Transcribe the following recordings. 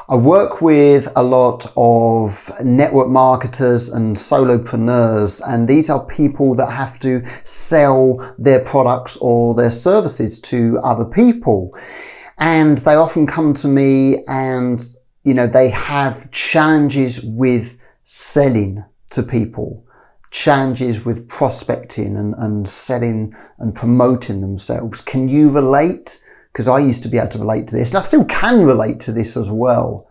I work with a lot of network marketers and solopreneurs, and these are people that have to sell their products or their services to other people. And they often come to me and, they have challenges with selling to people, challenges with prospecting and selling and promoting themselves. Can you relate? Because I used to be able to relate to this, and I still can relate to this as well.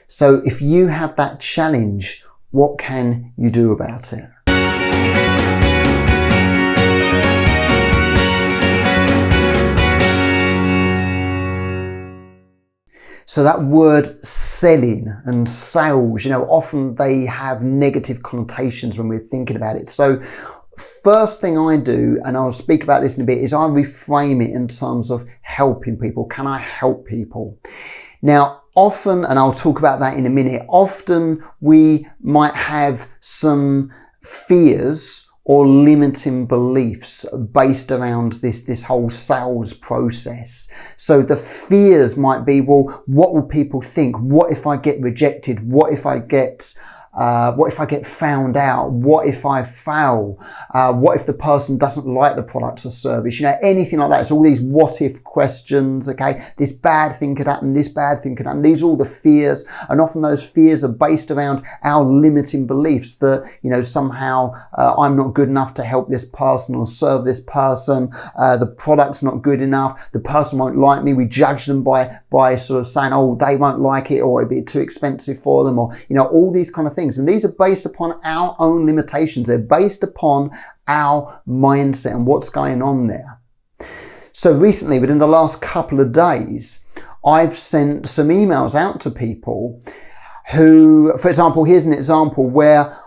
So if you have that challenge, what can you do about it? So that word selling and sales, often they have negative connotations when we're thinking about it. So first thing I do, and I'll speak about this in a bit, is I reframe it in terms of helping people. Can I help people? Now, often, and I'll talk about that in a minute, often we might have some fears or limiting beliefs based around this whole sales process. So the fears might be, well, what will people think? What if I get rejected? What if I get found out? What if I fail? What if the person doesn't like the product or service? Anything like that. So all these what if questions, okay? This bad thing could happen, this bad thing could happen. These are all the fears. And often those fears are based around our limiting beliefs that, somehow I'm not good enough to help this person or serve this person. The product's not good enough. The person won't like me. We judge them by sort of saying, oh, they won't like it, or it'd be too expensive for them, or, all these kind of things. And these are based upon our own limitations. They're based upon our mindset and what's going on there. So recently, within the last couple of days, I've sent some emails out to people who, for example, here's an example where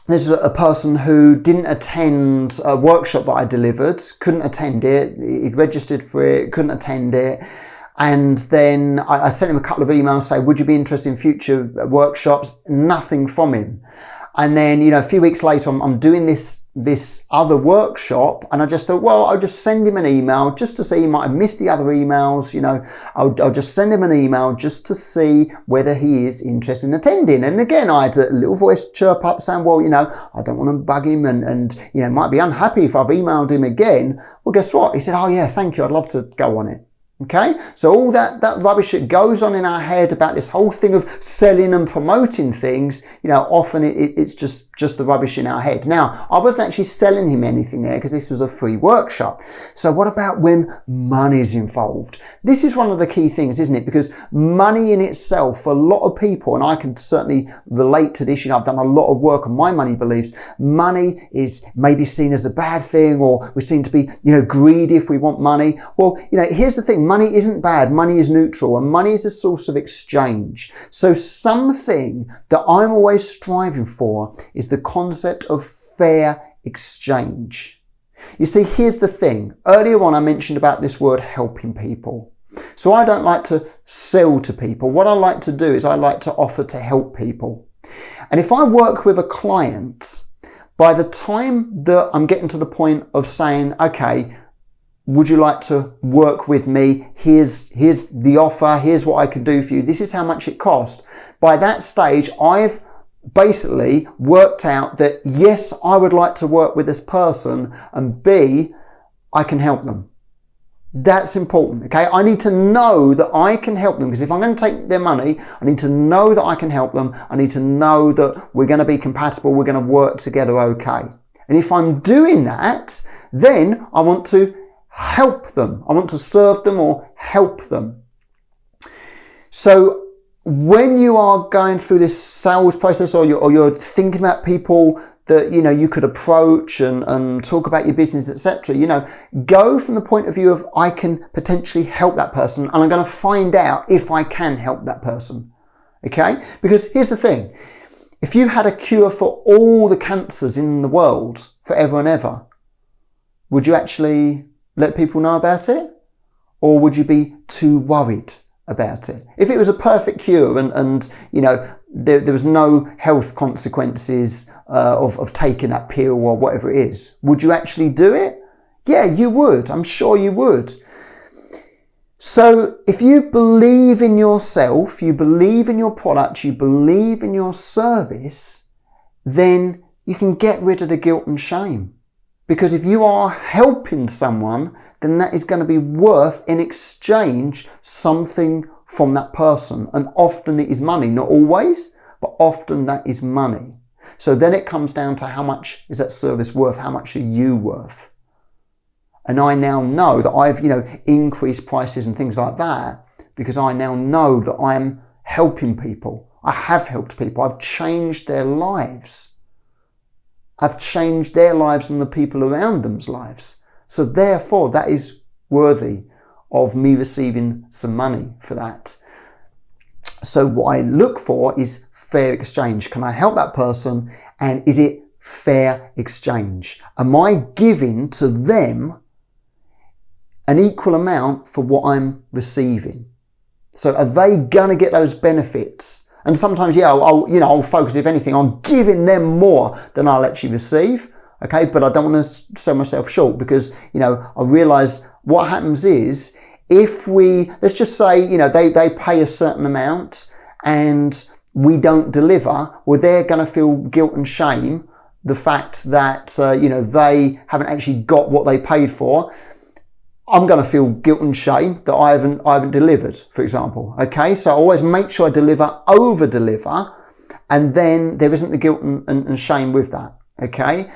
there's a person who didn't attend a workshop that I delivered, couldn't attend it. He'd registered for it, couldn't attend it. And then I sent him a couple of emails saying, would you be interested in future workshops? Nothing from him. And then, a few weeks later, I'm doing this other workshop, and I just thought, well, I'll just send him an email just to see. He might have missed the other emails, I'll just send him an email just to see whether he is interested in attending. And again, I had a little voice chirp up saying, well, I don't want to bug him and might be unhappy if I've emailed him again. Well, guess what? He said, oh yeah, thank you. I'd love to go on it. Okay, so all that rubbish that goes on in our head about this whole thing of selling and promoting things, often it's just the rubbish in our head. Now, I wasn't actually selling him anything there because this was a free workshop. So what about when money's involved? This is one of the key things, isn't it? Because money in itself, for a lot of people, and I can certainly relate to this, I've done a lot of work on my money beliefs. Money is maybe seen as a bad thing, or we're seen to be, greedy if we want money. Well, here's the thing. Money isn't bad. Money is neutral, and money is a source of exchange. So something that I'm always striving for is the concept of fair exchange. You see, here's the thing. Earlier on, I mentioned about this word helping people. So I don't like to sell to people. What I like to do is I like to offer to help people. And if I work with a client, by the time that I'm getting to the point of saying, okay, would you like to work with me? Here's the offer. Here's what I can do for you. This is how much it costs. By that stage, I've basically worked out that yes, I would like to work with this person, and B, I can help them. That's important, okay? I need to know that I can help them, because if I'm going to take their money, I need to know that I can help them. I need to know that we're going to be compatible. We're going to work together okay. And if I'm doing that, then I want to help them. I want to serve them or help them. So when you are going through this sales process, or you're thinking about people that you could approach and talk about your business, etc., go from the point of view of I can potentially help that person, and I'm going to find out if I can help that person. Okay? Because here's the thing. If you had a cure for all the cancers in the world forever and ever, would you actually let people know about it? Or would you be too worried about it? If it was a perfect cure and there was no health consequences of taking that pill or whatever it is, would you actually do it? Yeah, you would. I'm sure you would. So if you believe in yourself, you believe in your product, you believe in your service, then you can get rid of the guilt and shame. Because if you are helping someone, then that is going to be worth, in exchange, something from that person. And often it is money, not always, but often that is money. So then it comes down to how much is that service worth? How much are you worth? And I now know that I've, increased prices and things like that because I now know that I'm helping people. I have helped people. I've changed their lives. I've changed their lives and the people around them's lives. So therefore, that is worthy of me receiving some money for that. So what I look for is fair exchange. Can I help that person? And is it fair exchange? Am I giving to them an equal amount for what I'm receiving? So are they gonna get those benefits? And sometimes, I'll focus, if anything, on giving them more than I'll actually receive. Okay, but I don't want to sell myself short because, I realize what happens is if let's just say, they pay a certain amount and we don't deliver, well, they're going to feel guilt and shame, the fact that, they haven't actually got what they paid for. I'm going to feel guilt and shame that I haven't delivered, for example. Okay, so I always make sure I over deliver, and then there isn't the guilt and shame with that. Okay,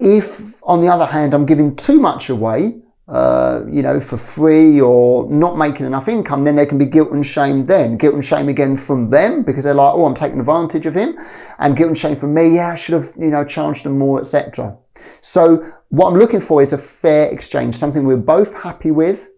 if on the other hand I'm giving too much away, for free or not making enough income, then there can be guilt and shame then. Guilt and shame again from them because they're like, oh, I'm taking advantage of him. And guilt and shame from me, I should have, charged them more, etc. So what I'm looking for is a fair exchange, something we're both happy with.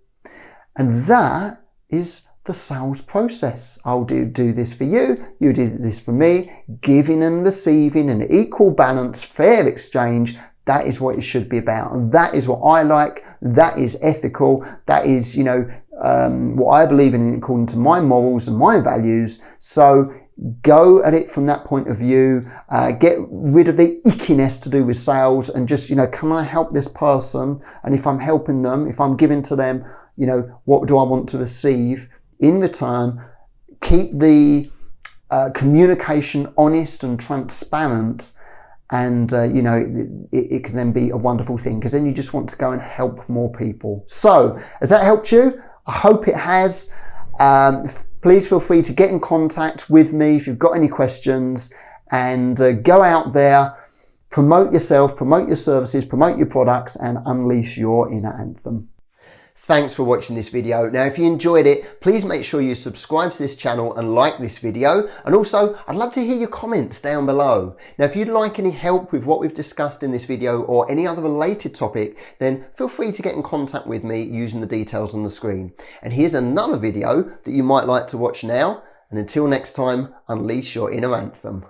And that is the sales process. I'll do this for you, you do this for me, giving and receiving, an equal balance, fair exchange. That is what it should be about. And that is what I like. That is ethical. That is, what I believe in according to my morals and my values. So go at it from that point of view. Get rid of the ickiness to do with sales and just, can I help this person? And if I'm helping them, if I'm giving to them, what do I want to receive in return? Keep the communication honest and transparent. And, it can then be a wonderful thing because then you just want to go and help more people. So has that helped you? I hope it has. Please feel free to get in contact with me if you've got any questions, and go out there, promote yourself, promote your services, promote your products, and unleash your inner anthem. Thanks for watching this video. Now, if you enjoyed it, please make sure you subscribe to this channel and like this video. And also, I'd love to hear your comments down below. Now, if you'd like any help with what we've discussed in this video or any other related topic, then feel free to get in contact with me using the details on the screen. And here's another video that you might like to watch now. And until next time, unleash your inner anthem.